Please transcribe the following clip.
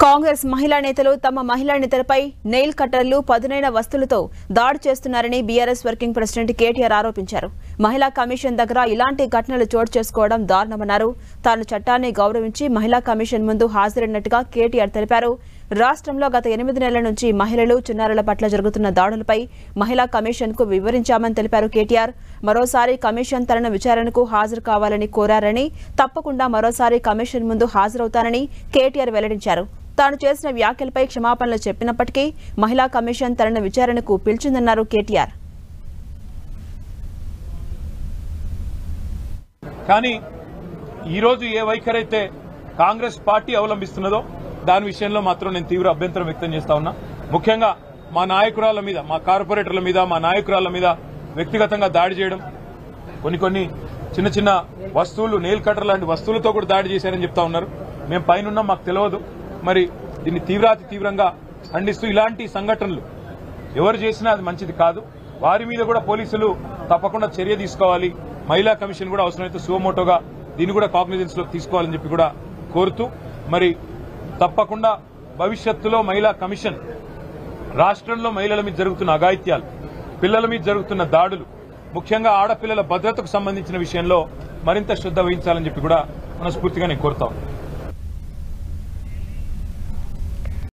కాంగ్రెస్ మహిళా నేతలు తమ మహిళా నేతలపై నెయిల్ కట్టర్లు పదునైన వస్తువులతో దాడి చేస్తున్నారని బీఆర్ఎస్ వర్కింగ్ ప్రెసిడెంట్ కేటీఆర్ ఆరోపించారు. మహిళా కమిషన్ దగ్గర ఇలాంటి ఘటనలు చోటు చేసుకోవడం దారుణమన్నారు. తాను చట్టాన్ని గౌరవించి మహిళా కమిషన్ ముందు హాజరైనట్టుగా కేటీఆర్ తెలిపారు. రాష్ట్రంలో గత 8 నెలల నుంచి మహిళలు చిన్నారుల పట్ల జరుగుతున్న దాడులపై మహిళా కమిషన్ కు వివరించామని తెలిపారు కేటీఆర్. మరోసారి కమిషన్ తనను విచారణకు హాజరు కావాలని కోరారని, తప్పకుండా మరోసారి కమిషన్ ముందు హాజరవుతానని కేటీఆర్ వెల్లడించారు. తాను చేసిన వ్యాఖ్యలపై క్షమాపణలు చెప్పినప్పటికీ మహిళా కమిషన్ తనను విచారణకు పిలిచిందన్నారు కేటీఆర్. కానీ ఈరోజు ఏ వైఖరైతే కాంగ్రెస్ పార్టీ అవలంబిస్తున్నదో దాని విషయంలో మాత్రం నేను తీవ్ర అభ్యంతరం వ్యక్తం చేస్తా ఉన్నా. ముఖ్యంగా మా నాయకురాళ్ల మీద, మా కార్పొరేటర్ల మీద, మా నాయకురాళ్ల మీద వ్యక్తిగతంగా దాడి చేయడం, కొన్ని చిన్న చిన్న వస్తువులు, నెయిల్ కటర్ లాంటి వస్తువులతో కూడా దాడి చేశారని చెప్తా ఉన్నారు. మేము పైన మాకు తెలియదు. మరి దీన్ని తీవ్రంగా ఖండిస్తూ ఇలాంటి సంఘటనలు ఎవరు చేసినా అది మంచిది కాదు. వారి మీద కూడా పోలీసులు తప్పకుండా చర్య తీసుకోవాలి. మహిళా కమిషన్ కూడా అవసరమైతే సుమోటోగా దీన్ని కూడా కాగ్నిజెన్స్ లోకి తీసుకోవాలని చెప్పి కూడా కోరుతూ, మరి తప్పకుండా భవిష్యత్తులో మహిళా కమిషన్ రాష్ట్రంలో మహిళల మీద జరుగుతున్న అఘాయిత్యాలు, పిల్లల మీద జరుగుతున్న దాడులు, ముఖ్యంగా ఆడపిల్లల భద్రతకు సంబంధించిన విషయంలో మరింత శ్రద్ధ వహించాలని చెప్పి కూడా మనస్ఫూర్తిగా నేను కోరుతాను.